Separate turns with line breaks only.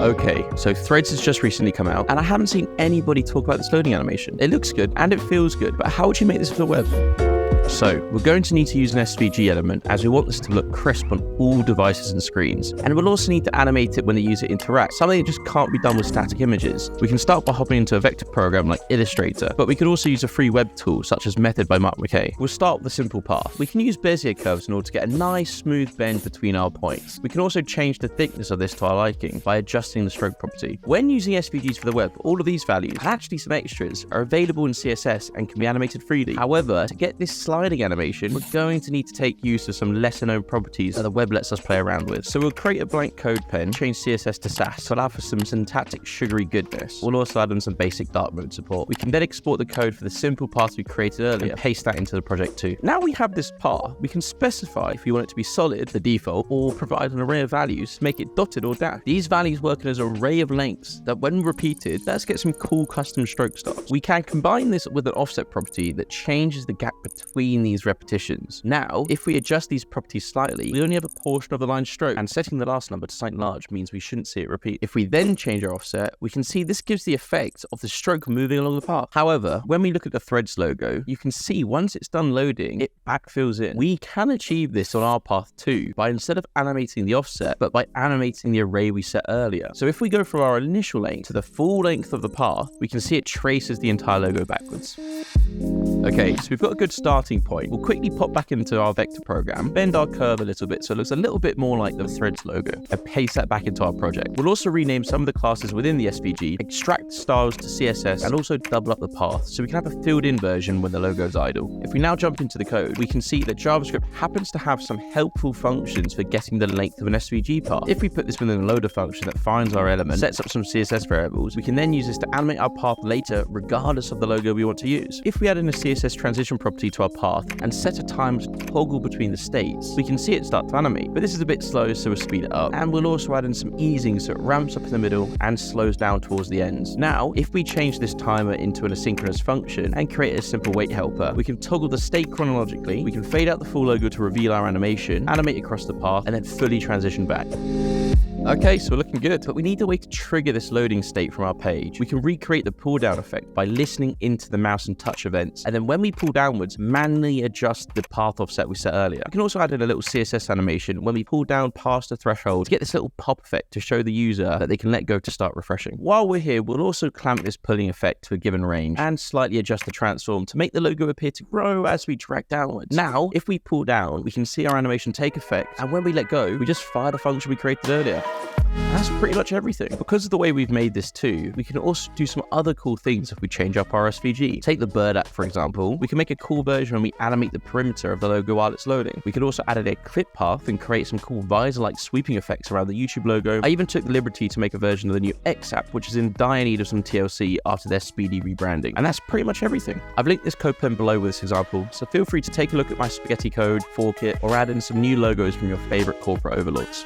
Okay, so Threads has just recently come out, and I haven't seen anybody talk about this loading animation. It looks good, and it feels good, but how would you make this for the web? So, we're going to need to use an SVG element as we want this to look crisp on all devices and screens. And we'll also need to animate it when the user interacts, something that just can't be done with static images. We can start by hopping into a vector program like Illustrator, but we could also use a free web tool such as Method by Mark McKay. We'll start with a simple path. We can use Bezier curves in order to get a nice smooth bend between our points. We can also change the thickness of this to our liking by adjusting the stroke property. When using SVGs for the web, all of these values, and actually some extras, are available in CSS and can be animated freely. However, to get this sliding animation, we're going to need to take use of some lesser known properties that the web lets us play around with. So we'll create a blank code pen, change CSS to Sass to allow for some syntactic sugary goodness. We'll also add in some basic dark mode support. We can then export the code for the simple path we created earlier and paste that into the project too. Now we have this path, we can specify if we want it to be solid, the default, or provide an array of values to make it dotted or dashed. These values work as an array of lengths that when repeated, let's get some cool custom stroke starts. We can combine this with an offset property that changes the gap between these repetitions. Now, if we adjust these properties slightly, we only have a portion of the line stroke, and setting the last number to something large means we shouldn't see it repeat. If we then change our offset, we can see this gives the effect of the stroke moving along the path. However, when we look at the Threads logo, you can see once it's done loading, it backfills in. We can achieve this on our path too, by instead of animating the offset, but by animating the array we set earlier. So if we go from our initial length to the full length of the path, we can see it traces the entire logo backwards. Okay, so we've got a good starting point. We'll quickly pop back into our vector program, bend our curve a little bit so it looks a little bit more like the Threads logo, and paste that back into our project. We'll also rename some of the classes within the SVG, extract styles to CSS, and also double up the path so we can have a filled-in version when the logo is idle. If we now jump into the code, we can see that JavaScript happens to have some helpful functions for getting the length of an SVG path. If we put this within a loader function that finds our element, sets up some CSS variables, we can then use this to animate our path later regardless of the logo we want to use. If we add in a CSS transition property to our path and set a timer to toggle between the states, we can see it start to animate, but this is a bit slow, so we'll speed it up. And we'll also add in some easing so it ramps up in the middle and slows down towards the ends. Now, if we change this timer into an asynchronous function and create a simple wait helper, we can toggle the state chronologically, we can fade out the full logo to reveal our animation, animate across the path, and then fully transition back. Okay, so we're looking good, but we need a way to trigger this loading state from our page. We can recreate the pull down effect by listening into the mouse and touch events, and then when we pull downwards, manually adjust the path offset we set earlier. We can also add in a little CSS animation when we pull down past the threshold to get this little pop effect to show the user that they can let go to start refreshing. While we're here, we'll also clamp this pulling effect to a given range and slightly adjust the transform to make the logo appear to grow as we drag downwards. Now, if we pull down, we can see our animation take effect, and when we let go, we just fire the function we created earlier. That's pretty much everything. Because of the way we've made this too, we can also do some other cool things if we change up our SVG. Take the bird app, for example. We can make a cool version when we animate the perimeter of the logo while it's loading. We could also add in a clip path and create some cool visor-like sweeping effects around the YouTube logo. I even took the liberty to make a version of the new X app, which is in dire need of some TLC after their speedy rebranding. And that's pretty much everything. I've linked this code pen below with this example, so feel free to take a look at my spaghetti code, fork it, or add in some new logos from your favorite corporate overlords.